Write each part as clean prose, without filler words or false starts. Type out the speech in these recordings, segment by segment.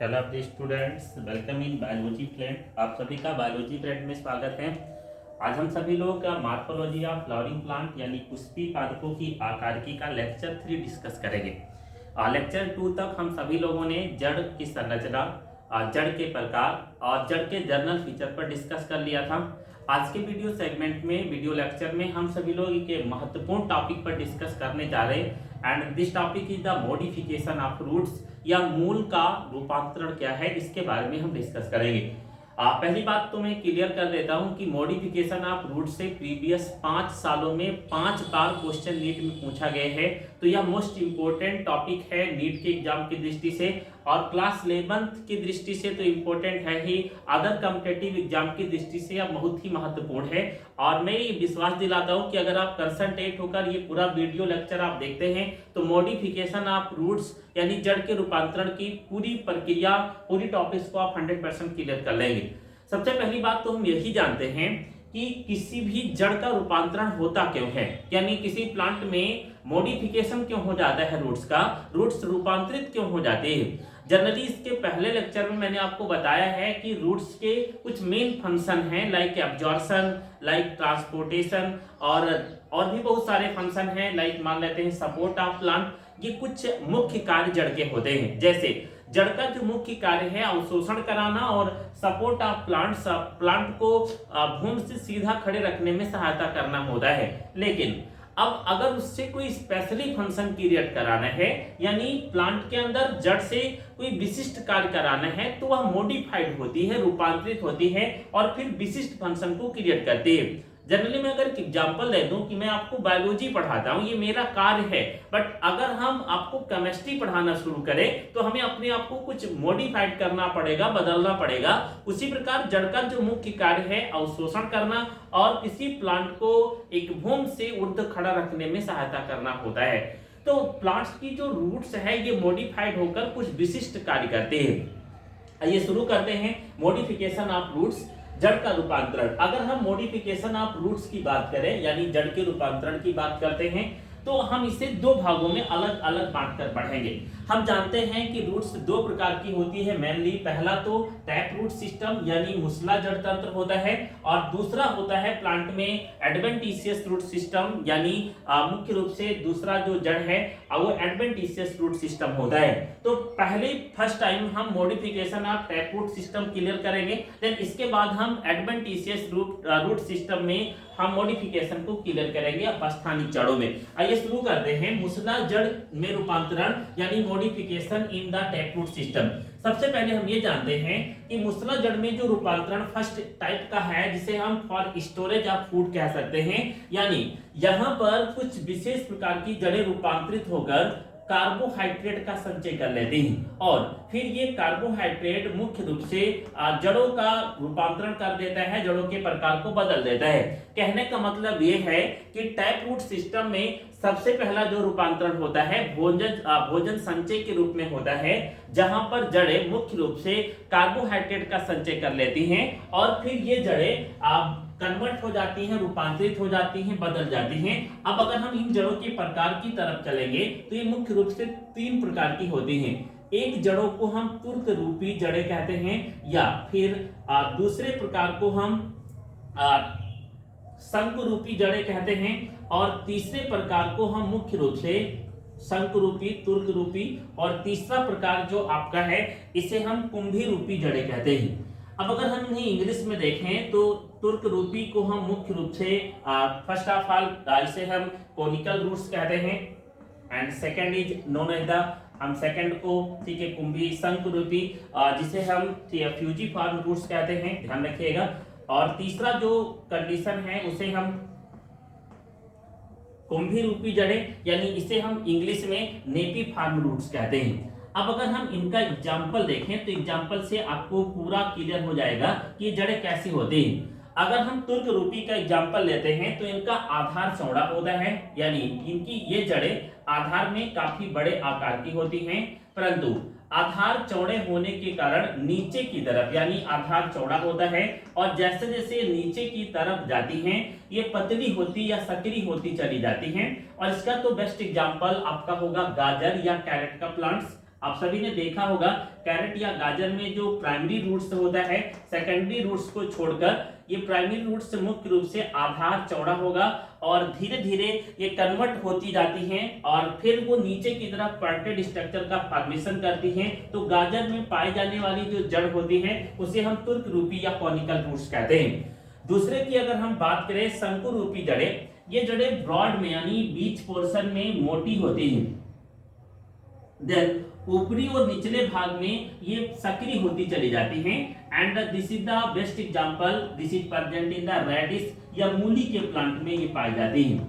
Hello प्रिय students, welcome in biology friend. आप सभी का बायोलॉजी फ्रेंड में स्वागत है। आज हम सभी लोग मॉर्फोलॉजी ऑफ फ्लावरिंग प्लांट यानी पुष्पी पादपों की आकारिकी का लेक्चर 3 डिस्कस करेंगे। लेक्चर 2 तक हम सभी लोगों ने जड़ की संरचना, जड़ के प्रकार और जड़ के जर्नल फीचर पर डिस्कस कर लिया था। आज के वीडियो सेगमेंट में, वीडियो लेक्चर में हम सभी लोग एक महत्वपूर्ण टॉपिक पर डिस्कस करने जा रहे हैं and this topic is the modification of roots या मूल का रूपांतरण क्या है, इसके बारे में हम डिस्कस करेंगे। पहली बात तो मैं क्लियर कर देता हूं कि मॉडिफिकेशन ऑफ रूट से प्रीवियस 5 सालों में 5 बार क्वेश्चन नीट में पूछा गया है, तो यह मोस्ट इंपोर्टेंट टॉपिक है नीट के एग्जाम की दृष्टि से और क्लास 11th की दृष्टि से तो इम्पोर्टेंट है ही, अदर कॉम्पिटिटिव एग्जाम की दृष्टि से यह बहुत ही महत्वपूर्ण है। और मैं ये विश्वास दिलाता हूं कि अगर आप कंसंट्रेट होकर ये पूरा वीडियो लेक्चर आप देखते हैं तो मॉडिफिकेशन ऑफ रूट्स यानी जड़ के रूपांतरण की पूरी प्रक्रिया, पूरी टॉपिक्स को आप 100% क्लियर कर लेंगे। सबसे पहली बात तो हम यही जानते हैं कि किसी भी जड़ का रूपांतरण होता क्यों है, यानी किसी प्लांट में मॉडिफिकेशन क्यों हो जाता है, रूट्स रूपांतरित क्यों हो जाते हैं। जनरली इसके पहले लेक्चर में मैंने आपको बताया है कि रूट्स के कुछ मेन फंक्शन हैं, लाइक एब्जॉर्प्शन, लाइक ट्रांसपोर्टेशन और भी बहुत सारे फंक्शन हैं, लाइक मान लेते हैं सपोर्ट ऑफ प्लांट। ये कुछ मुख्य कार्य जड़ के होते हैं। जैसे जड़ का जो मुख्य कार्य है अवशोषण कराना और सपोर्ट ऑफ प्लांट को भूमि से सीधा खड़े रखने में सहायता करना होता है। लेकिन अब अगर उससे कोई स्पेशली फंक्शन क्रिएट कराना है, यानी प्लांट के अंदर जड़ से कोई विशिष्ट कार्य कराना है, तो वह मॉडिफाइड होती है, रूपांतरित होती है और फिर विशिष्ट फंक्शन को क्रिएट करती है। जनरली मैं अगर एग्जांपल दे दूं कि मैं आपको बायोलॉजी पढ़ाता हूं, ये मेरा कार्य है, बट अगर हम आपको केमिस्ट्री पढ़ाना शुरू करें तो हमें अपने आप को कुछ मॉडिफाइड करना पड़ेगा, बदलना पड़ेगा। उसी प्रकार जड़ का जो मुख्य कार्य है अवशोषण करना और किसी प्लांट को एक भूमि से ऊर्ध्व खड़ा रखने में सहायता करना होता है। तो प्लांट्स की जो रूट्स है ये मॉडिफाइड होकर कुछ विशिष्ट कार्य करते हैं। आइए शुरू करते हैं मॉडिफिकेशन ऑफ रूट्स, जड़ का रूपांतरण। अगर हम मॉडिफिकेशन ऑफ रूट्स की बात करें यानी जड़ के रूपांतरण की बात करते हैं तो हम इसे दो भागों में अलग अलग बांटकर पढ़ेंगे। हम जानते हैं कि रूट्स दो प्रकार की होती है मेनली। पहला तो टैप रूट सिस्टम यानी मूसला जड़ तंत्र होता है और दूसरा होता है प्लांट में एडवेंटिशियस रूट सिस्टम, यानी मुख्य रूप से दूसरा जो जड़ है वो एडवेंटिशियस रूट सिस्टम होता है। तो पहले फर्स्ट टाइम हम modification of tap root system clear करेंगे, देन इसके बाद हम एडवेंटिशियस रूट सिस्टम में हम मॉडिफिकेशन को क्लियर करेंगे अपस्थानिक जड़ों में। आइए शुरू करते हैं मूसला जड़ में रूपांतरण यानी modification in the tap root system. सबसे पहले हम ये जानते हैं कि मूसला जड़ में जो रूपांतरण फर्स्ट टाइप का है जिसे हम फॉर स्टोरेज ऑफ फूड कह सकते हैं, यानी यहाँ पर कुछ विशेष प्रकार की जड़ें रूपांतरित होकर कार्बोहाइड्रेट का संचय कर लेती हैं और फिर ये कार्बोहाइड्रेट मुख्य रूप से जड़ों का रूपांतरण कर देता है, जड़ों के प्रकार को बदल देता है। कहने का मतलब ये है कि टैप रूट सिस्टम में सबसे पहला जो रूपांतरण होता है भोजन संचय के रूप में होता है, जहां पर जड़ें मुख्य रूप से कार्बोहाइड्रेट का संचय कर लेती हैं और फिर ये जड़ें कन्वर्ट हो जाती हैं, रूपांतरित हो जाती हैं, बदल जाती हैं। अब अगर हम इन जड़ों के प्रकार की तरफ चलेंगे तो ये मुख्य रूप से 3 प्रकार की होती हैं। एक जड़ों को हम तुर्क रूपी जड़ें कहते हैं या फिर दूसरे प्रकार को हम शंकु रूपी जड़ें कहते हैं और तीसरे प्रकार को हम मुख्य रूप से शंकु रूपी, तुर्क रूपी और तीसरा प्रकार जो आपका है इसे हम कुंभी रूपी जड़ें कहते हैं। अब अगर हम इन्हें इंग्लिश में देखें तो तुर्क रूपी को हम मुख्य रूप से फर्स्ट ऑफ ऑल इसे हम कोनिकल रूट्स कहते हैं and second is known as the, हम सेकंड को ठीक है कुंभी शंकु रूपी जिसे हम फ्यूजिफॉर्म रूट्स कहते हैं, ध्यान रखिएगा। और तीसरा जो कंडीशन है उसे हम कुंभी रूपी जड़ें यानी इसे हम इंग्लिश में नेपिफॉर्म रूट्स कहते हैं। अब अगर हम इनका एग्जाम्पल देखें तो एग्जाम्पल से आपको पूरा क्लियर हो जाएगा कि ये जड़ें कैसी होती हैं। अगर हम तुर्क रूपी का एग्जाम्पल लेते हैं तो इनका आधार चौड़ा होता है, यानी इनकी ये जड़ें आधार में काफी बड़े आकार की होती हैं, परंतु आधार चौड़े होने के कारण नीचे की तरफ यानी आधार चौड़ा होता है और जैसे जैसे नीचे की तरफ जाती हैं ये पतली होती या सकरी होती चली जाती हैं। और इसका तो बेस्ट एग्जांपल आपका होगा गाजर या कैरेट का प्लांट्स। आप सभी ने देखा होगा कैरेट या गाजर में जो प्राइमरी रूट्स होता है, सेकेंडरी रूट्स को छोड़कर ये प्राइमरी रूट्स मुख्य रूप से आधार चौड़ा होगा और धीरे धीरे ये कन्वर्ट होती जाती हैं और फिर वो नीचे की तरफ पॉइंटेड स्ट्रक्चर का फॉर्मेशन करती हैं। तो गाजर में पाई जाने वाली जो जड़ होती है उसे हम तुर्क रूपी या कॉनिकल रूट्स कहते हैं। दूसरे की अगर हम बात करें शंकु रूपी जड़ें, ये जड़ें ब्रॉड में यानी बीच पोर्शन में मोटी होती हैं। देन ऊपरी और निचले भाग में ये सक्रिय होती चली जाती हैं। And this is the best example, this is present in the radish या मूली के प्लांट में ये पाई जाती हैं।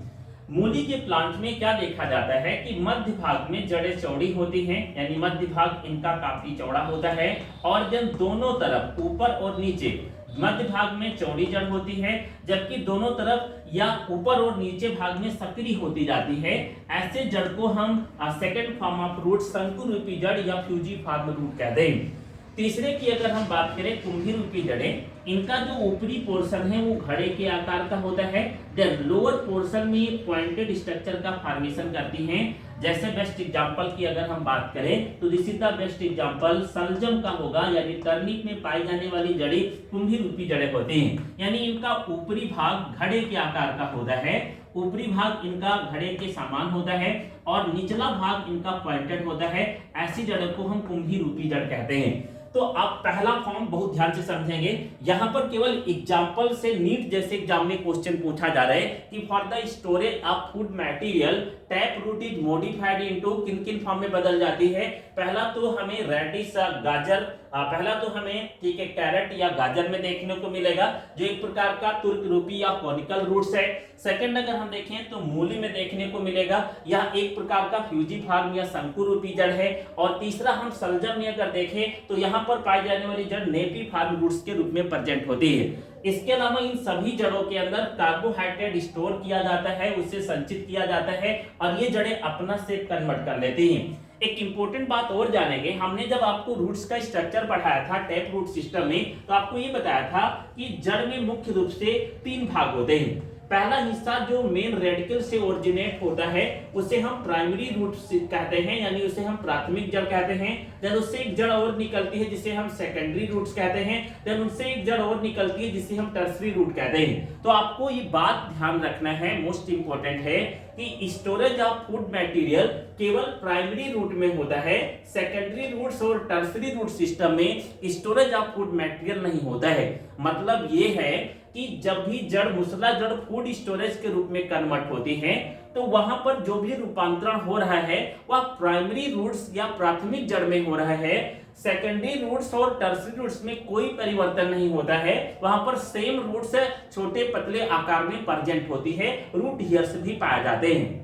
मूली के प्लांट में क्या देखा जाता है कि मध्य भाग में जड़ें चौड़ी होती हैं, यानी मध्य भाग इनका काफी चौड़ा होता है और जब दोनों तरफ ऊपर और नीचे मध्य भाग में चौड़ी जड़ होती है जबकि दोनों तरफ या ऊपर और नीचे भाग में सक्रिय होती जाती है। ऐसे जड़ को हम सेकंड फॉर्म ऑफ रूट शंकु रूपी जड़ या फ्यूजिफॉर्म रूट कहते हैं। तीसरे की अगर हम बात करें कुंभी रूपी जड़ें, इनका जो ऊपरी पोर्शन है वो घड़े के आकार का होता है। देन लोअर पोर्शन में पॉइंटेड स्ट्रक्चर का फॉर्मेशन करती हैं। जैसे बेस्ट एग्जांपल की अगर हम बात करें तो this is the best example सलजम का होगा, यानी टर्निप में पाई जाने वाली जड़ी कुंभी रूपी जड़ें होती हैं। यानी इनका ऊपरी भाग घड़े के आकार का होता है, ऊपरी भाग इनका घड़े के समान होता है और निचला भाग इनका पॉइंटेड होता है। ऐसी जड़ों को हम कुंभी रूपी जड़ कहते हैं। तो आप पहला फॉर्म बहुत ध्यान से समझेंगे। यहाँ पर केवल एग्जाम्पल से नीट जैसे एग्जाम में क्वेश्चन पूछा जा रहा है कि for the storage of food material tap root is modified into किन किन फॉर्म में बदल जाती है। पहला तो हमें रेडिश गाजर, पहला तो हमें ठीक है कैरेट या गाजर में देखने को मिलेगा जो एक प्रकार का तुर्क रूपी या कॉनिकल रूट्स है। सेकंड अगर हम देखें तो मूली में देखने को मिलेगा यह एक प्रकार का फ्यूजिफॉर्म या शंकु रूपी जड़ है। और तीसरा हम सलजम में अगर देखें तो यहाँ पर पाई जाने वाली जड़ नेपिफॉर्म रूट्स के रूप में प्रेजेंट होती है। इसके अलावा इन सभी जड़ों के अंदर कार्बोहाइड्रेट स्टोर किया जाता है, उसे संचित किया जाता है और ये जड़ें अपना से कन्वर्ट कर लेती हैं। एक इंपॉर्टेंट बात और जानेंगे, हमने जब आपको रूट्स का स्ट्रक्चर पढ़ाया था टैप रूट सिस्टम में तो आपको ये बताया था कि जड़ में मुख्य रूप से 3 भाग होते हैं। पहला हिस्सा जो मेन रेडिकल से ओरिजिनेट होता है उसे हम प्राइमरी रूट कहते हैं, यानी उसे हम प्राथमिक जड़ कहते हैं। देन उससे एक जड़ और निकलती है जिसे हम सेकेंडरी रूट्स कहते हैं। देन उससे एक जड़ और निकलती है जिसे हम टर्सरी रूट कहते हैं। तो आपको ये बात ध्यान रखना है, मोस्ट इंपोर्टेंट है कि स्टोरेज ऑफ फूड मटेरियल केवल प्राइमरी रूट में होता है, सेकेंडरी रूट्स और टर्सरी रूट सिस्टम में स्टोरेज ऑफ फूड मटेरियल नहीं होता है। मतलब ये है कि जब भी जड़ मूसला जड़ फूड स्टोरेज के रूप में कन्वर्ट होती है तो वहां पर जो भी रूपांतरण हो रहा है वह प्राइमरी रूट्स या प्राथमिक जड़ में हो रहा है। सेकेंडरी रूट्स और टर्सरी रूट्स में कोई परिवर्तन नहीं होता है, वहां पर सेम रूट्स छोटे पतले आकार में प्रेजेंट होती है, रूट हियर्स भी पाए जाते हैं।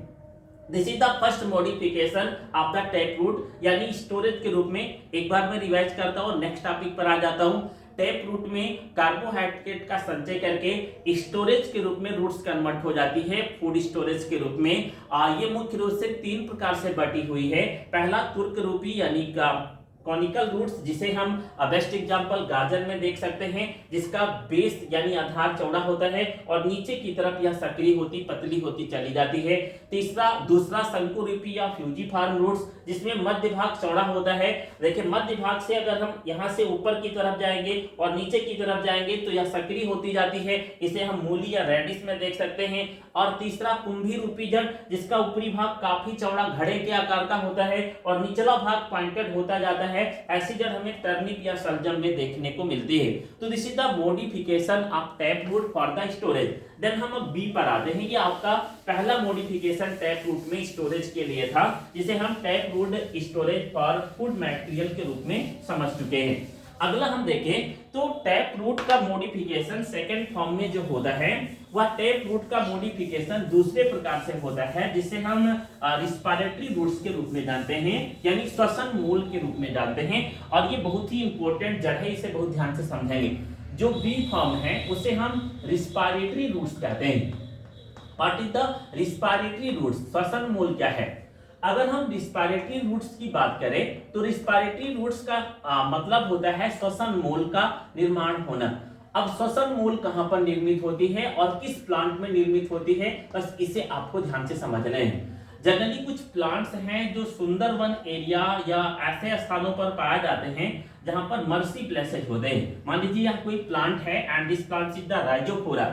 This is the first modification of the tap root, यानी स्टोरेज के रूप में। एक बार मैं रिवाइज करता हूँ, नेक्स्ट टॉपिक पर आ जाता हूँ। टैप रूट में कार्बोहाइड्रेट का संचय करके स्टोरेज के रूप में रूट्स कन्वर्ट हो जाती है फूड स्टोरेज के रूप में। ये मुख्य रूप से 3 प्रकार से बटी हुई है। पहला तुर्क रूपी यानी कॉनिकल रूट्स, जिसे हम बेस्ट एग्जांपल गाजर में देख सकते हैं, जिसका बेस यानी आधार चौड़ा होता है और नीचे की तरफ यह सक्रिय होती पतली होती चली जाती है। दूसरा शंकु रूपी या फ्यूजिफॉर्म रूट्स, जिसमें मध्य भाग चौड़ा होता है। देखिए मध्य भाग से अगर हम यहाँ से ऊपर की तरफ जाएंगे और नीचे की तरफ जाएंगे तो यह सक्रिय होती जाती है, इसे हम मूली या रेडिश में देख सकते हैं। और तीसरा कुंभी रूपी जड़, जिसका ऊपरी भाग काफी चौड़ा घड़े के आकार का होता है और निचला भाग पॉइंटेड होता जाता है। ऐसी जड़ हमें टर्निप या सलजम में देखने को मिलती है। तो this is the modification of tap root for the storage. Then हम अब बी पर आते हैं। ये आपका पहला मॉडिफिकेशन टैप रूट में स्टोरेज के लिए था, जिसे हम tap root storage for food material के रूप में समझ चुके हैं। अगला हम देखें तो टैप रूट का मॉडिफिकेशन सेकंड फॉर्म में जो होता है वह टैप रूट का मॉडिफिकेशन दूसरे प्रकार से होता है, जिसे हम रिस्पिरेटरी रूट्स के रूप में जानते हैं, यानी श्वसन मूल के रूप में जानते हैं। और ये बहुत ही इंपॉर्टेंट जड़ है, इसे बहुत ध्यान से समझेंगे। जो बी फॉर्म है उसे हम रिस्पिरेटरी रूट्स कहते हैं। What is the respiratory roots? श्वसन मूल क्या है? अगर हम रिस्पिरेटरी रूट्स की बात करें तो रिस्पिरेटरी रूट्स का मतलब होता है श्वसन मूल का निर्माण होना। अब श्वसन मूल कहां पर निर्मित होती है और किस प्लांट में निर्मित होती है, बस इसे आपको ध्यान से समझना है। जनरली कुछ प्लांट्स हैं जो सुंदरवन एरिया या ऐसे स्थानों पर पाए जाते हैं जहां पर मर्सी प्लेसेज होते हैं। मान लीजिए यहाँ कोई प्लांट है and this plant is the Rhizophora.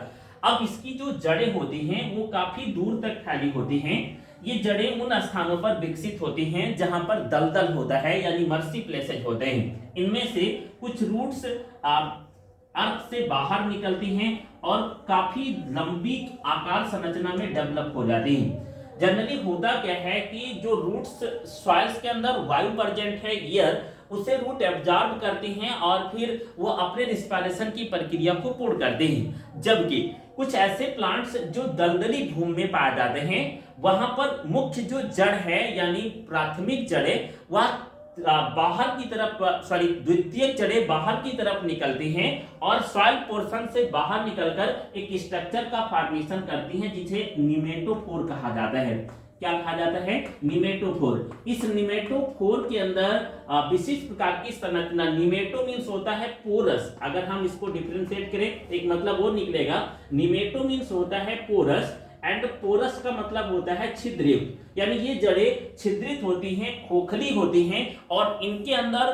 अब इसकी जो जड़ें होती हैं वो काफी दूर तक फैली होती हैं। ये जड़ें उन स्थानों पर विकसित होती हैं जहां पर दलदल होता है यानी मर्सी प्लेसेज होते हैं। इनमें से कुछ रूट्स अर्थ से बाहर निकलती हैं और काफी लंबी आकार संरचना में डेवलप हो जाती हैं। जनरली होता क्या है कि जो रूट्स सॉइल्स के अंदर वायु प्रेजेंट है एयर, उसे रूट एब्जॉर्ब करती हैं और फिर वो अपने रिस्पायरेशन की प्रक्रिया को पूर्ण करते हैं। जबकि कुछ ऐसे प्लांट्स जो दलदली भूमि में पाए जाते हैं वहां पर मुख्य जो जड़ है यानी प्राथमिक जड़ें वह बाहर की तरफ द्वितीय जड़ें बाहर की तरफ निकलती हैं और सॉइल पोर्शन से बाहर निकलकर एक स्ट्रक्चर का फॉर्मेशन करती हैं जिसे निमेटोफोर कहा जाता है। क्या कहा जाता है? निमेटोफोर। इस निमेटोफोर के अंदर विशिष्ट प्रकार की संरचना, निमेटो मीन्स होता है पोरस। अगर हम इसको डिफरेंशिएट करें एक मतलब वो निकलेगा, निमेटो मीन्स होता है पोरस एंड पोरस का मतलब होता है छिद्रयुक्त, यानी ये जड़ें छिद्रित होती हैं, खोखली होती हैं और इनके अंदर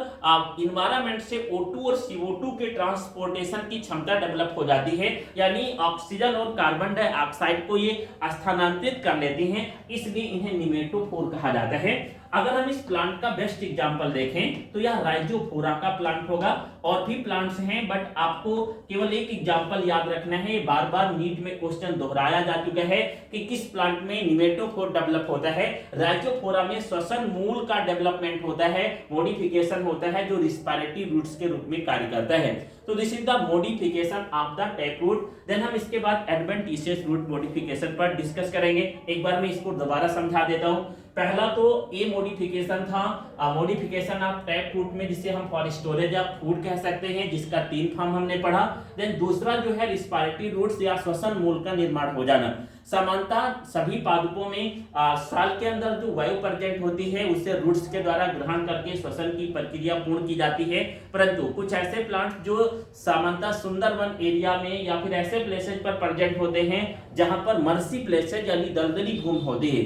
इन्वायरमेंट से O2 और CO2 के ट्रांसपोर्टेशन की क्षमता डेवलप हो जाती है, यानी ऑक्सीजन और कार्बन डाइऑक्साइड को ये स्थानांतरित कर लेती हैं, इसलिए इन्हें निमेटोफोर कहा जाता है। अगर हम इस प्लांट का बेस्ट एग्जांपल देखें तो यह राइजोफोरा का प्लांट होगा। और भी प्लांट्स हैं बट आपको केवल एक एग्जांपल याद रखना है। बार बार नीट में क्वेश्चन दोहराया जा चुका है कि किस प्लांट में निमेटोफोर डेवलप होता है। राइजोफोरा में श्वसन मूल का डेवलपमेंट होता है, मॉडिफिकेशन होता है जो रिस्पायरेटरी रूट्स के रूप में कार्य करता है। तो this is the modification of the tap root. Then हम इसके बाद एडवेंटिशियस रूट मॉडिफिकेशन पर डिस्कस करेंगे। एक बार मैं इसको दोबारा समझा देता हूं। पहला तो ए मॉडिफिकेशन था, मॉडिफिकेशन ऑफ टैप रूट में जिसे हम फॉर स्टोरेज ऑफ फूड कह सकते हैं, जिसका 3 फॉर्म हमने पढ़ा। देन दूसरा जो है रिस्पायरेटरी रूट्स या श्वसन मूल का निर्माण हो जाना। सामान्यतः सभी पादपों में साल के अंदर जो वायु प्रेजेंट होती है उसे रूट्स के द्वारा ग्रहण करके श्वसन की प्रक्रिया पूर्ण की जाती है। परंतु कुछ ऐसे प्लांट जो सामान्यतः सुंदरवन एरिया में या फिर ऐसे प्लेसेज पर प्रेजेंट होते हैं जहां पर मर्सी प्लेसेज यानी दलदली भूमि होती है,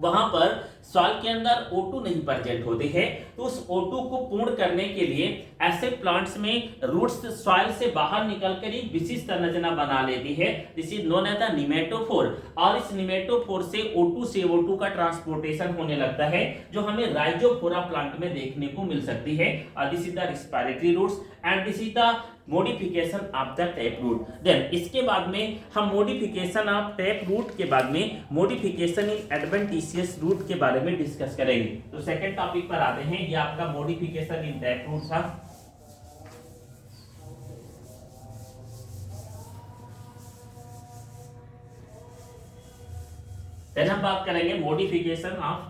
वहां पर सॉइल के अंदर O2 नहीं प्रेजेंट होते हैं, तो उस O2 को पूर्ण करने के लिए ऐसे प्लांट्स में रूट्स सॉइल से बाहर निकलकर एक विशिष्ट संरचना बना लेती है, this is known as the pneumatophore. और इस निमेटोफोर से O2 CO2 का ट्रांसपोर्टेशन होने लगता है जो हमें राइजोफोरा प्लांट में देखने को मिल सकती है। This is the respiratory roots and this is the modification of the tap root. Then इसके बाद में हम मॉडिफिकेशन ऑफ टैप रूट के बाद में मॉडिफिकेशन इन एडवेंटिशियस रूट के बारे में डिस्कस करेंगे। तो सेकंड टॉपिक पर आते हैं, ये आपका मॉडिफिकेशन इन टैप रूट था। देन हम बात करेंगे मॉडिफिकेशन ऑफ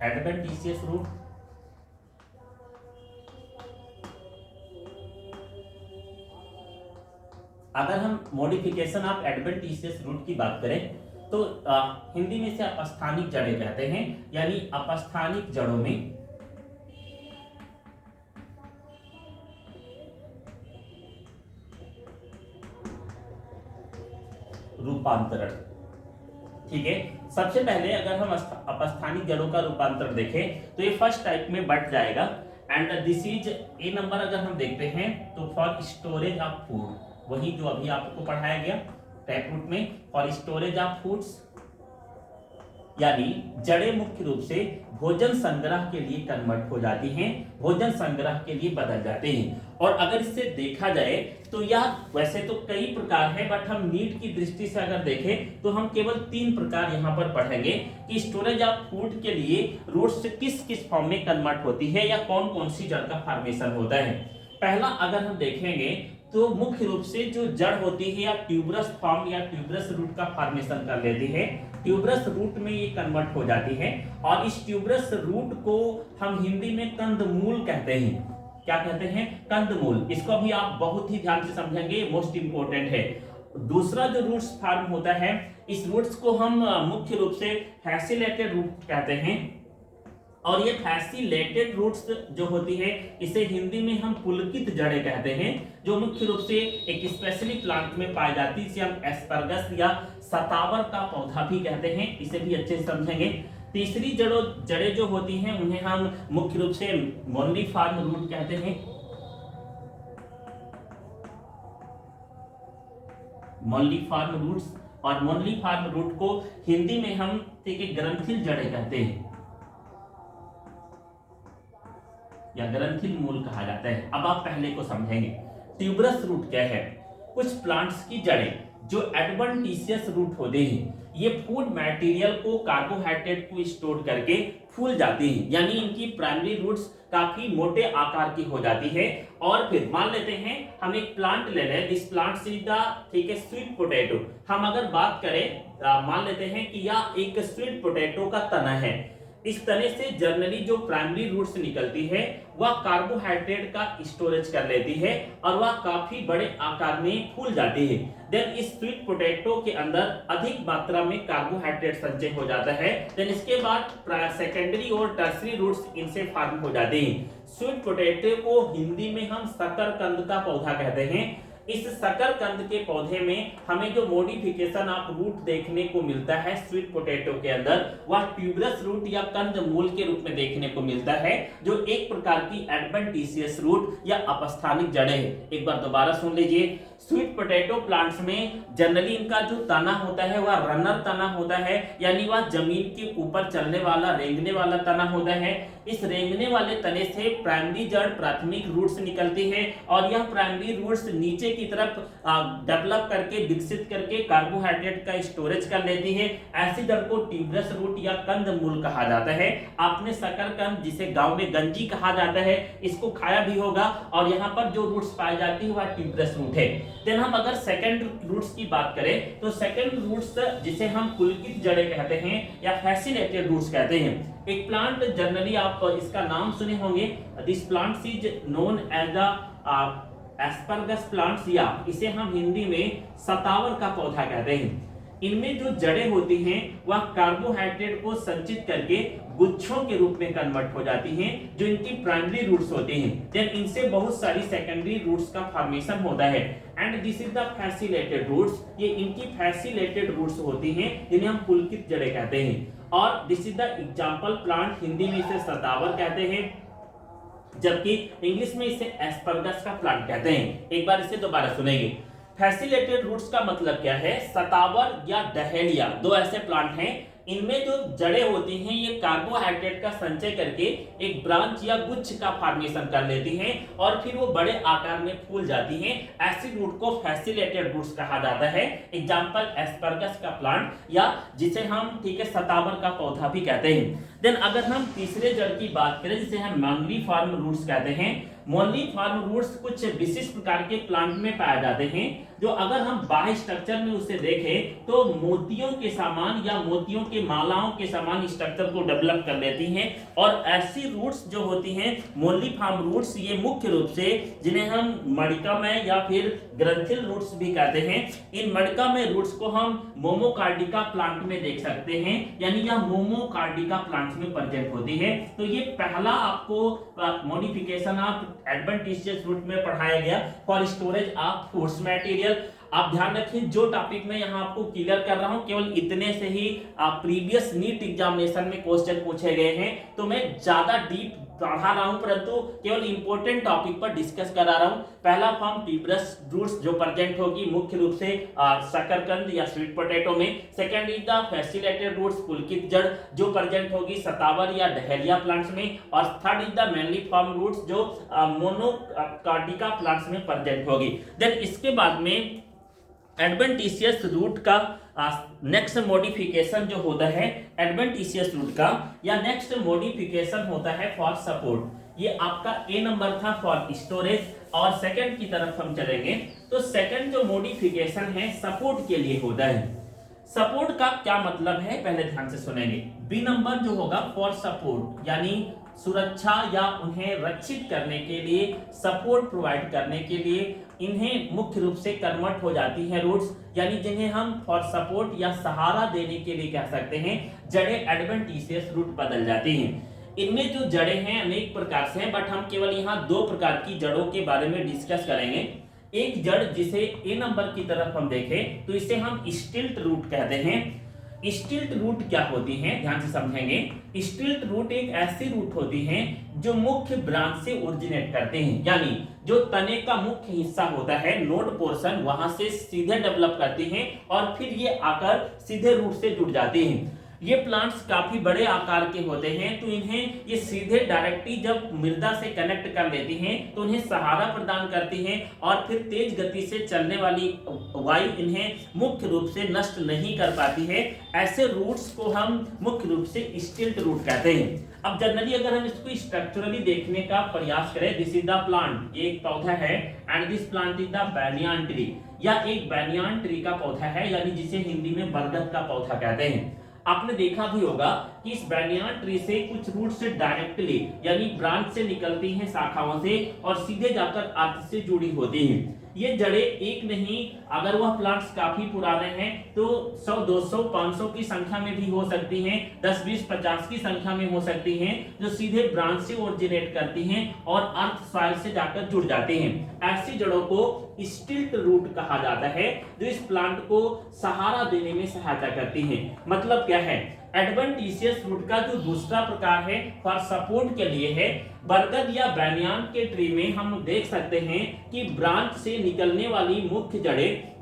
एडवेंटिशियस रूट। अगर हम मॉडिफिकेशन ऑफ एडवेंटिशियस रूट की बात करें तो हिंदी में से अपस्थानिक जड़ें कहते हैं, यानी अपस्थानिक जड़ों में रूपांतरण। ठीक है, सबसे पहले अगर हम अपस्थानिक जड़ों का रूपांतरण देखें तो ये फर्स्ट टाइप में बढ़ जाएगा and this is a number. अगर हम देखते हैं तो फॉर स्टोरेज ऑफ फूड, वही जो अभी आपको पढ़ाया गया टैप रूट में, फॉर स्टोरेज ऑफ फूड्स, यानी जड़ें मुख्य रूप से भोजन संग्रह के लिए कन्वर्ट हो जाती हैं, भोजन संग्रह के लिए बदल जाते हैं। और अगर इससे देखा जाए तो यह वैसे तो कई प्रकार है बट हम नीट की दृष्टि से अगर देखें तो हम केवल 3 प्रकार यहाँ पर पढ़ेंगे कि स्टोरेज ऑफ फूड के लिए रूट्स किस किस फॉर्म में कन्वर्ट होती है या कौन कौन सी जड़ का फॉर्मेशन होता है। पहला अगर हम देखेंगे तो मुख्य रूप से जो जड़ होती है या ट्यूबरस फॉर्म या ट्यूबरस रूट का फॉर्मेशन कर लेती है, ट्यूबरस रूट में ये कन्वर्ट हो जाती है। और इस ट्यूबरस रूट को हम हिंदी में कंदमूल कहते हैं। क्या कहते हैं? कंदमूल। इसको भी आप बहुत ही ध्यान से समझेंगे, मोस्ट इंपोर्टेंट है। दूसरा जो रूट्स फॉर्म होता है, इस रूट्स को हम मुख्य रूप से फैसिलेटेड रूट कहते हैं। और ये फैसिलेटेड रूट्स जो होती है इसे हिंदी में हम पुलकित जड़ें कहते हैं, जो मुख्य रूप से एक स्पेशली प्लांट में पाई जाती है, इसे हम एस्परगस या सतावर का पौधा भी कहते हैं, इसे भी अच्छे से समझेंगे। तीसरी जड़ें जो होती हैं उन्हें हम मुख्य रूप से मोल्लीफॉर्म रूट कहते हैं, मोल्लीफॉर्म रूट्स, और मोल्लीफॉर्म रूट को हिंदी में हम ग्रंथिल जड़ें कहते हैं या ग्रंथिल मूल कहा जाता है। अब आप पहले को समझेंगे। ट्यूबरस रूट क्या है? कुछ प्लांट्स की जड़ें जो एडवेंटिशियस रूट होते हैं, ये फूड मटेरियल को, कार्बोहाइड्रेट को स्टोर करके फूल जाती हैं, यानी इनकी प्राइमरी रूट्स काफी मोटे आकार की हो जाती है। और फिर मान लेते हैं हम एक प्लांट ले लें, this plant is the sweet potato. हम अगर बात करें, मान लेते हैं कि यह एक स्वीट पोटैटो का तना है। इस तने से जनरली जो प्राइमरी रूट्स निकलती है वह कार्बोहाइड्रेट का स्टोरेज कर लेती है और वह काफी बड़े आकार में फूल जाती है। देन इस स्वीट पोटैटो के अंदर अधिक मात्रा में कार्बोहाइड्रेट संचय हो जाता है। देन इसके बाद सेकेंडरी और टर्सरी रूट्स इनसे फॉर्म हो जाते हैं। स्वीट पोटैटो को हिंदी में हम शकरकंद का पौधा कहते हैं। इस शकरकंद के पौधे में हमें जो मॉडिफिकेशन ऑफ रूट देखने को मिलता है स्वीट पोटैटो के अंदर, वह ट्यूबरस रूट या कंद मूल के रूप में देखने को मिलता है, जो एक प्रकार की एडवेंटिशियस रूट या अपस्थानिक जड़ें हैं। एक बार दोबारा सुन लीजिए। स्वीट पोटैटो प्लांट्स में जनरली इनका जो तना होता है वह रनर तना होता है, यानी वह जमीन के ऊपर चलने वाला, रेंगने वाला तना होता है। इस रेंगने वाले तने से प्राइमरी जड़, प्राथमिक रूट्स निकलती है और यह प्राइमरी रूट्स नीचे की तरफ डेवलप करके, विकसित करके कार्बोहाइड्रेट का स्टोरेज कर लेती है। ऐसी जड़ को ट्यूबरस रूट या कंद मूल कहा जाता है। आपने शकरकंद, जिसे गांव में गंजी कहा जाता है, इसको खाया भी होगा और यहाँ पर जो रूट्स पाई जाती है वह ट्यूबरस रूट है। देन हम अगर सेकंड रूट्स की बात करें तो सेकंड रूट्स जिसे हम पुलकित जड़ें कहते हैं या फैसिलेटेड रूट्स कहते हैं। एक प्लांट, जनरली आप इसका नाम सुने होंगे, this plant is known as the asparagus plants, या इसे हम हिंदी में सतावर का पौधा कहते हैं। इनमें जो जड़ें होती हैं वह कार्बोहाइड्रेट को संचित करके गुच्छों के रूप में कन्वर्ट हो जाती हैं, जो इनकी प्राइमरी रूट्स होती हैं। देन इनसे बहुत सारी सेकेंडरी रूट्स का फॉर्मेशन होता है and this is the facilitated roots. ये इनकी फैसिलेटेड रूट्स होती हैं जिन्हें हम पुलकित जड़ें कहते हैं। और this is the example plant, Hindi में इसे सतावर कहते हैं, जबकि इंग्लिश में इसे एस्परगस का प्लांट कहते हैं। एक बार इसे दोबारा सुनेंगे। फैसिलेटेड रूट्स का मतलब क्या है? सतावर या डहेलिया, दो ऐसे प्लांट हैं, इनमें जो जड़ें होती हैं ये कार्बोहाइड्रेट का संचय करके एक ब्रांच या गुच्छ का फॉर्मेशन कर लेती हैं और फिर वो बड़े आकार में फूल जाती हैं। ऐसी रूट को फैसिलेटेड रूट्स कहा जाता है। एग्जांपल एस्परगस का प्लांट, या जिसे हम सतावर का पौधा भी कहते हैं। देन अगर हम तीसरे जड़ की बात करें जिसे हम मोल्लीफॉर्म रूट्स कहते हैं। मोल्लीफॉर्म रूट्स कुछ विशिष्ट प्रकार के प्लांट में पाए जाते हैं, जो अगर हम बाह्य स्ट्रक्चर में उसे देखें तो मोतियों के समान या मोतियों के मालाओं के समान स्ट्रक्चर को डेवलप कर लेती हैं। और ऐसी रूट्स जो होती हैं मोल्लीफॉर्म रूट्स, ये मुख्य रूप से जिन्हें हम मणिकामय या फिर ग्रंथिल रूट्स भी कहते हैं, इन मणिकामय रूट्स को हम मोमोकार्डिका प्लांट में देख सकते हैं, यानी यह मोमोकार्डिका प्लांट्स में प्रेजेंट होती है। तो ये पहला आपको मॉडिफिकेशन ऑफ एडवेंटिशियस रूट में पढ़ाया गया for storage of foods material. आप ध्यान रखें, जो टॉपिक मैं यहाँ आपको क्लियर कर रहा हूँ केवल इतने से ही प्रीवियस नीट एग्जामिनेशन में क्वेश्चन पूछे गए हैं, तो मैं ज्यादा डीप पढ़ा रहा हूँ, परंतु केवल इंपॉर्टेंट टॉपिक पर डिस्कस करा रहा हूँ। पहला फॉर्म ट्यूबरस रूट्स जो प्रेजेंट होगी मुख्य रूप से शकरकंद या स्वीट पोटैटो में। Second is the facilitated roots, पुलकित जड़, जो प्रेजेंट होगी सतावर या डहेलिया प्लांट्स में। और थर्ड इज द मोल्लीफॉर्म रूट्स, जो मोनोकार्डिका प्लांट्स में प्रेजेंट होगी। देन इसके बाद में एडवेंटिशियस रूट का नेक्स्ट मॉडिफिकेशन जो होता है एडवेंटिशियस रूट का, या नेक्स्ट मॉडिफिकेशन होता है फॉर सपोर्ट। ये आपका ए नंबर था फॉर स्टोरेज, और सेकंड की तरफ हम चलेंगे तो सेकंड जो मॉडिफिकेशन है सपोर्ट के लिए होता है। सपोर्ट का क्या मतलब है पहले ध्यान से सुनेंगे। बी नंबर जो होगा फॉर सपोर्ट, यानी सुरक्षा या उन्हें रक्षित करने के लिए, सपोर्ट प्रोवाइड करने के लिए इन्हें मुख्य रूप से कन्वर्ट हो जाती है रूट्स, यानी जिन्हें हम फॉर सपोर्ट या सहारा देने के लिए कह सकते हैं, जड़ें एडवेंटिशियस रूट बदल जाती हैं। इनमें जो जड़ें हैं अनेक प्रकार से हैं, बट हम केवल यहाँ दो प्रकार की जड़ों के बारे में डिस्कस करेंगे। एक जड़ जिसे ए नंबर की तरफ हम देखें तो इसे हम स्टिल्ट रूट कहते हैं। स्टिल्ट रूट क्या होती हैं, ध्यान से समझेंगे। स्टिल्ट रूट एक ऐसी रूट होती हैं जो मुख्य ब्रांच से ओरिजिनेट करते हैं, यानी जो तने का मुख्य हिस्सा होता है, नोड पोर्शन, वहां से सीधे डेवलप करती हैं और फिर ये आकर सीधे रूट से जुड़ जाते हैं। ये प्लांट्स काफी बड़े आकार के होते हैं, तो इन्हें ये सीधे डायरेक्टली जब मृदा से कनेक्ट कर लेती हैं तो उन्हें सहारा प्रदान करती हैं और फिर तेज गति से चलने वाली वायु इन्हें मुख्य रूप से नष्ट नहीं कर पाती है। ऐसे रूट्स को हम मुख्य रूप से स्टिल्ट रूट कहते हैं। अब जनरली अगर हम इसको स्ट्रक्चरली देखने का प्रयास करें, दिस इज द प्लांट, ये एक पौधा है, and this plant is the banyan tree, या एक बैनियान ट्री का पौधा है, यानी जिसे हिंदी में बरगद का पौधा कहते हैं। आपने देखा भी होगा कि इस बैनियान ट्री से कुछ रूट से डायरेक्टली यानी ब्रांच से निकलती हैं शाखाओं से और सीधे जाकर अर्थ से जुड़ी होती हैं। ये जड़ें एक नहीं, अगर वह प्लांट्स काफी पुराने हैं तो 100, 200, 500 की संख्या में भी हो सकती हैं, 10, 20, 50 की संख्या में हो सकती हैं, जो सीधे ब्रांच से ओरिजिनेट करती हैं और अर्थ सॉइल से जाकर जुड़ जाते हैं। ऐसी जड़ों को स्टिल्ट रूट कहा जाता है, जो इस प्लांट को सहारा देने में सहायता करती हैं। मतलब क्या है, एडवेंटिशियस रूट का जो दूसरा प्रकार है फॉर सपोर्ट के लिए है। बरगद या बैनियान के ट्री में हम देख सकते हैं कि ब्रांच से निकलने वाली मुख्य जड़ें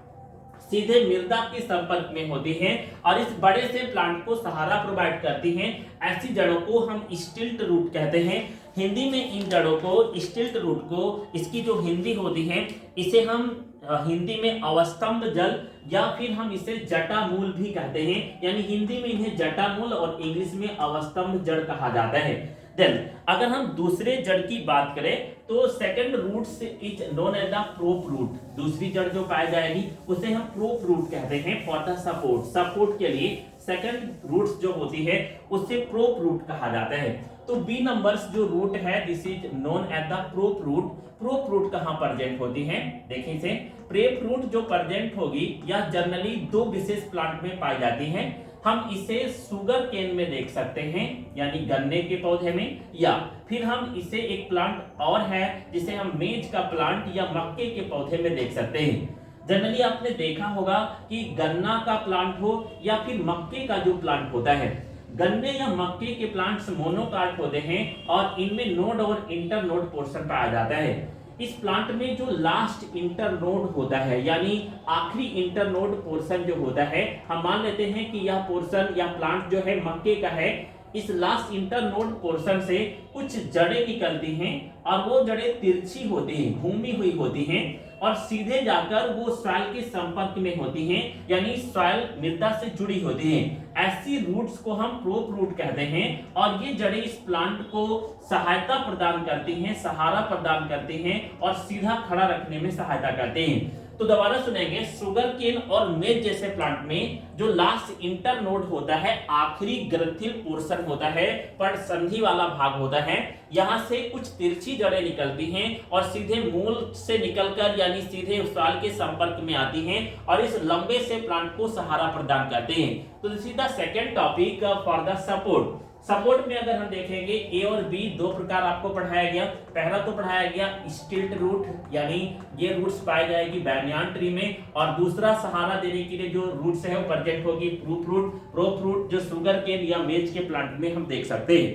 सीधे मृदा के संपर्क में होती हैं और इस बड़े से प्लांट को सहारा प्रोवाइड करती हैं। ऐसी जड़ों को हम स्टिल्ट रूट कहते हैं। हिंदी में इन जड़ों को, स्टिल्ट रूट को, इसकी जो हिंदी होती है, इसे हम हिंदी में अवस्तंभ जल या फिर हम इसे जटामूल भी कहते हैं, यानी हिंदी में इन्हें जटामूल और इंग्लिश में अवस्तंभ जड़ कहा जाता है। देन अगर हम दूसरे जड़ की बात करें तो second root is known as the prop root. दूसरी जड़ जो पाई जाएगी उसे हम प्रोप रूट कहते हैं फॉर द सपोर्ट। सपोर्ट के लिए सेकंड रूट्स जो होती है उसे प्रोप रूट कहा जाता है। तो बी नंबर्स जो रूट है this is known as the prop root. Prop root कहां प्रेजेंट होती है, देखिए इसे, प्रेप रूट जो प्रेजेंट होगी या जनरली दो विशेष प्लांट में पाई जाती है। हम इसे सुगर केन में देख सकते हैं, यानी गन्ने के पौधे में, या फिर हम इसे एक प्लांट और है जिसे हम मेज का प्लांट या मक्के के पौधे में देख सकते हैं। जनरली आपने देखा होगा कि गन्ना का प्लांट हो या फिर मक्के का जो प्लांट होता है, गन्ने या मक्के के प्लांट्स मोनोकार्प होते हैं और इनमें नोड और इंटर नोड पोर्शन पाया जाता है। इस प्लांट में जो लास्ट इंटर नोड होता है, यानी आखिरी इंटर नोड पोर्शन जो होता है, हम मान लेते हैं कि यह पोर्शन या प्लांट जो है मक्के का है। इस लास्ट इंटर नोड पोर्शन से कुछ जड़ें निकलती हैं और वो जड़ें तिरछी होती हैं, घूमी हुई होती हैं और सीधे जाकर वो सॉइल के संपर्क में होती हैं, यानी सॉइल मृदा से जुड़ी होती हैं। ऐसी रूट्स को हम प्रोप रूट कहते हैं और ये जड़ें इस प्लांट को सहायता प्रदान करती हैं, सहारा प्रदान करती हैं और सीधा खड़ा रखने में सहायता करते हैं। तो दोबारा सुनेंगे, शुगर केन और मेज जैसे प्लांट में जो लास्ट इंटर नोड होता है, आखिरी ग्रंथिल पोर्शन होता है, पर संधि वाला भाग होता है, यहाँ से कुछ तिरछी जड़ें निकलती हैं और सीधे मूल से निकलकर यानी सीधे सॉइल के संपर्क में आती हैं और इस लंबे से प्लांट को सहारा प्रदान करते हैं। तो this is the second topic for the support. Support में अगर हम देखेंगे ए और बी दो प्रकार आपको पढ़ाया गया। पहला तो पढ़ाया गया स्टिल्ट रूट, यानी ये रूट्स पाई जाएगी बैनियान ट्री में, और दूसरा सहारा देने के लिए जो रूट्स है वो प्रेजेंट होगी प्रूफ रूट, प्रोप रूट, जो शुगर केन या मेज के प्लांट में हम देख सकते हैं।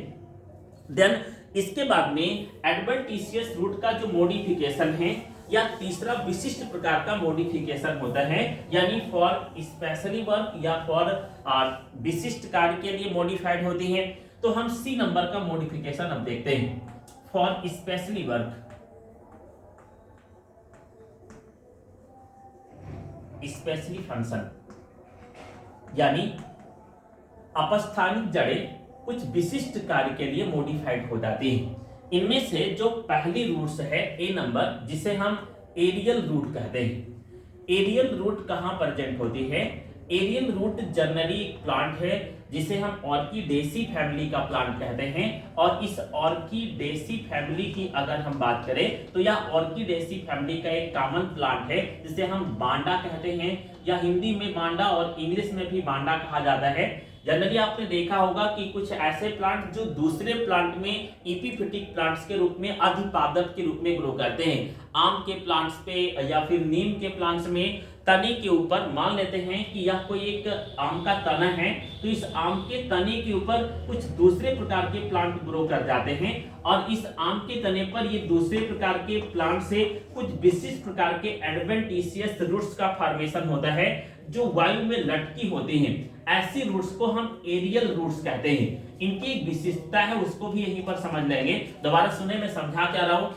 देन इसके बाद में एडवेंटिशियस रूट का जो मॉडिफिकेशन है या तीसरा विशिष्ट प्रकार का मॉडिफिकेशन होता है, यानी फॉर स्पेशली वर्क या फॉर विशिष्ट कार्य के लिए मॉडिफाइड होती है। तो हम सी नंबर का मॉडिफिकेशन अब देखते हैं, for specially work. Specially function यानी अपस्थानिक जड़ें कुछ विशिष्ट कार्य के लिए मॉडिफाइड हो जाती हैं। इनमें से जो पहली रूट्स है ए नंबर, जिसे हम एरियल रूट कहते हैं। एरियल रूट कहां प्रेजेंट होती है? एरियल रूट जनरली एक प्लांट है जिसे हम ऑर्किडेसी फैमिली का प्लांट कहते हैं, और इस ऑर्किडेसी फैमिली की अगर हम बात करें तो यह ऑर्किडेसी फैमिली का एक कॉमन प्लांट है जिसे हम बांडा कहते हैं, या हिंदी में बांडा और इंग्लिश में भी बांडा कहा जाता है। जनरली आपने देखा होगा कि कुछ ऐसे प्लांट जो दूसरे प्लांट में एपिफिटिक प्लांट्स के रूप में अधिपादप के रूप में ग्रो करते हैं। आम के प्लांट्स पे या फिर नीम के प्लांट्स में तने के ऊपर मान लेते हैं कि यह कोई एक आम का तना है, तो इस आम के तने के ऊपर कुछ दूसरे प्रकार के प्लांट ग्रो कर जाते हैं और इस आम के तने पर ये दूसरे प्रकार के प्लांट से कुछ विशिष्ट प्रकार के एडवेंटिशियस रूट्स का फॉर्मेशन होता है जो वायु में लटकी होती हैं। ऐसी रूट्स को हम एरियल रूट्स कहते हैं। इनकी एक विशिष्टता है, उसको भी यहीं पर समझ लेंगे। दोबारा सुने, मैं समझा क्या रहा हूं।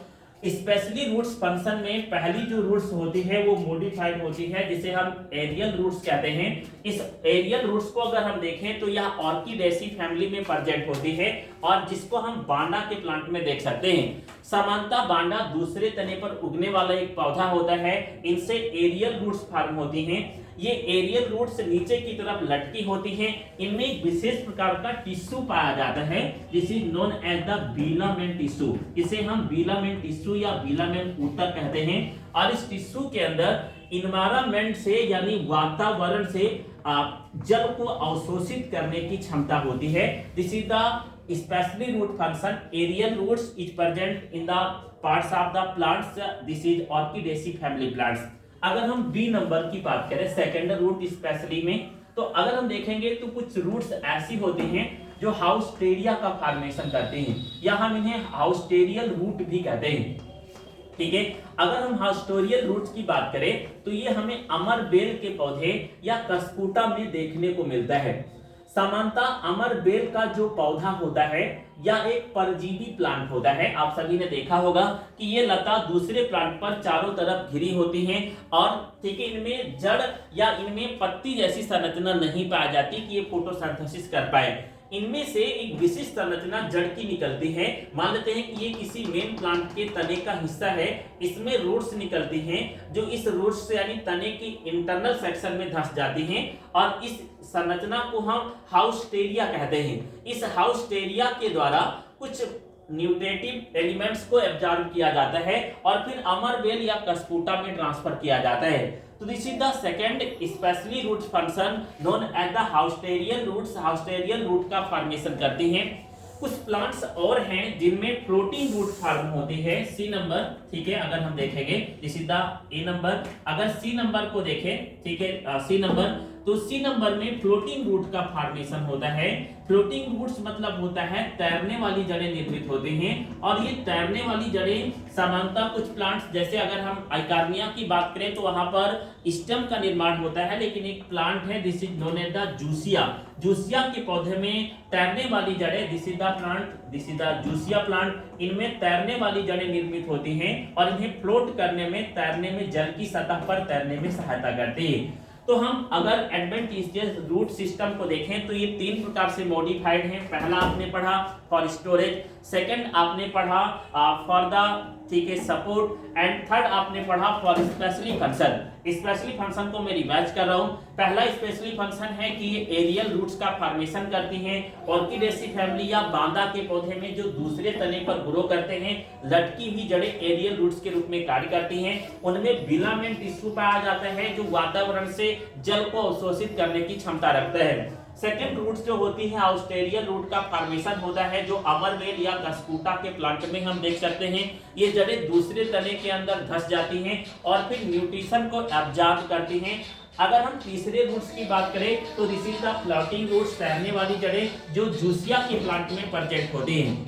स्पेशली रूट्स फंक्शन में पहली जो रूट्स होती है वो मॉडिफाइड होती है, जिसे हम एरियल रूट्स कहते हैं। इस एरियल रूट्स को अगर हम देखें तो यह ऑर्किडेसी फैमिली में प्रेजेंट होती है और जिसको हम बांडा के प्लांट में देख सकते हैं। सामान्यतः बांडा दूसरे तने पर उगने वाला एक पौधा होता है। इनसे एरियल रूट्स फॉर्म होती हैं। ये एरियल रूट्स नीचे की तरफ लटकी होती हैं। इनमें एक विशेष प्रकार का टिश्यू पाया जाता है, this is known as the velamen tissue. इसे हम बिलामेंट टिश्यू या बिलामेंट ऊतक कहते हैं। और इस टिश्यू के अंदर इन्वायरमेंट से यानी वातावरण से जल को अवशोषित करने की क्षमता होती है। This is the specially root function. Aerial roots is present in the parts of the plants. This is orchidaceae family plants. अगर हम बी नंबर की बात करें सेकेंडरी रूट स्पेशली में, तो अगर हम देखेंगे तो कुछ रूट्स ऐसी होती हैं जो हाउस्टेरिया का फॉर्मेशन करते हैं या हम इन्हें हाउस्टेरियल रूट भी कहते हैं। ठीक है, अगर हम हाउस्टेरियल रूट्स की बात करें तो ये हमें अमर बेल के पौधे या कसकुटा में देखने को मिलता है। सामान्यतः अमर बेल का जो पौधा होता है या एक परजीवी प्लांट होता है। आप सभी ने देखा होगा कि ये लता दूसरे प्लांट पर चारों तरफ घिरी होती है और ठीक है, इनमें जड़ या इनमें पत्ती जैसी संरचना नहीं पाई जाती कि ये फोटोसिंथेसिस कर पाए। इनमें से एक विशिष्ट संरचना जड़ की निकलती है। मान लेते हैं कि ये किसी मेन प्लांट के तने का हिस्सा है, इसमें रूट्स निकलती हैं जो इस रूट्स से यानी तने की इंटरनल सेक्शन में धंस जाती हैं और इस संरचना को हम हाउस्टेरिया कहते हैं। इस हाउस्टेरिया के द्वारा कुछ न्यूट्रिटिव एलिमेंट्स को एब्जॉर्ब किया जाता है और फिर अमर बेल या कसकुटा में ट्रांसफर किया जाता है। तो this is the second specially root function known as the haustorial roots. Haustorial root का फॉर्मेशन करती हैं। कुछ प्लांट्स और हैं जिनमें फ्लोटिंग रूट फॉर्म होती है। सी नंबर, ठीक है, अगर हम देखेंगे this is the A number. अगर सी नंबर को देखें, ठीक है, सी नंबर, तो सी नंबर में फ्लोटिंग रूट का फॉर्मेशन होता है। फ्लोटिंग रूट्स मतलब होता है तैरने वाली जड़ें निर्मित होती हैं और ये तैरने वाली जड़ें सामान्यतः कुछ प्लांट्स, जैसे अगर हम आइकार्निया की बात करें तो वहां पर स्टेम का निर्माण होता है, लेकिन एक प्लांट है this is known as the jussiaea. Jussiaea के पौधे में तैरने वाली जड़ें, this is the plant, this is the jussiaea plant. इनमें तैरने वाली जड़ें निर्मित होती हैं और इन्हें फ्लोट करने में, तैरने में, जल की सतह पर तैरने में सहायता करती है। तो हम अगर एडवेंटिशियस रूट सिस्टम को देखें तो ये तीन प्रकार से मॉडिफाइड हैं। पहला आपने पढ़ा फॉर स्टोरेज, सेकंड आपने पढ़ा फॉर द, ठीक है, सपोर्ट, एंड थर्ड आपने पढ़ा for specially function. Specially function को मैं रिवाइज कर रहा हूं। पहला स्पेशली फंक्शन है कि ये एरियल रूट्स का फॉर्मेशन करती हैं। ऑर्किडेसी फैमिली या बांदा के पौधे में जो दूसरे तने पर ग्रो करते हैं, लटकी हुई जड़ें एरियल रूट्स के रूप में कार्य करती हैं। उनमें बिलामेंट टिश्यू पाया जाता है जो वातावरण से जल को अवशोषित करने की क्षमता रखता है। सेकेंड रूट्स जो होती है हाउस्टेरियल रूट का फॉर्मेशन होता है जो अमरवेल या कसकुटा के प्लांट में हम देख सकते हैं। ये जड़ें दूसरे तने के अंदर धंस जाती हैं और फिर न्यूट्रिशन को एब्जॉर्ब करती हैं। अगर हम तीसरे रूट्स की बात करें तो this is the floating roots, तैरने वाली जड़ें जो जूसिया के प्लांट में प्रेजेंट होती हैं।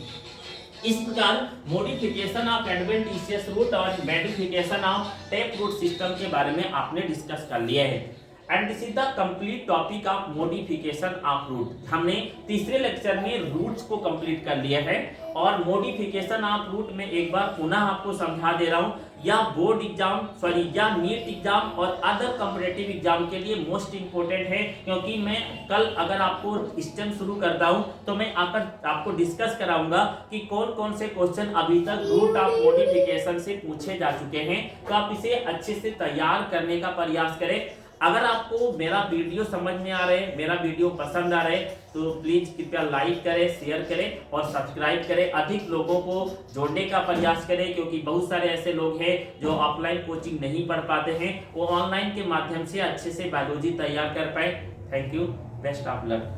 इस प्रकार मॉडिफिकेशन ऑफ एडवेंटिशियस रूट और modification of tap root system के बारे में आपने डिस्कस कर लिया है। And this is the complete topic of modification of root. हमने तीसरे लेक्चर में रूट्स को कंप्लीट कर लिया है और मॉडिफिकेशन ऑफ रूट में एक बार पुनः आपको समझा दे रहा हूं, या बोर्ड एग्जाम, सॉरी, या नीट एग्जाम और अदर कॉम्पिटिटिव एग्जाम के लिए मोस्ट इंपोर्टेंट है, क्योंकि मैं कल अगर आपको स्टेम शुरू करता हूं तो मैं आकर आपको डिस्कस कराऊंगा कि कौन कौन से क्वेश्चन अभी तक रूट ऑफ मॉडिफिकेशन से पूछे जा चुके हैं। तो आप इसे अच्छे से तैयार करने का प्रयास करें। अगर आपको मेरा वीडियो समझ में आ रहा है, मेरा वीडियो पसंद आ रहा है, तो प्लीज कृपया लाइक करें, शेयर करें और सब्सक्राइब करें। अधिक लोगों को जोड़ने का प्रयास करें, क्योंकि बहुत सारे ऐसे लोग हैं जो ऑफलाइन कोचिंग नहीं पढ़ पाते हैं, वो ऑनलाइन के माध्यम से अच्छे से बायोलॉजी तैयार कर पाए। Thank you, best of luck.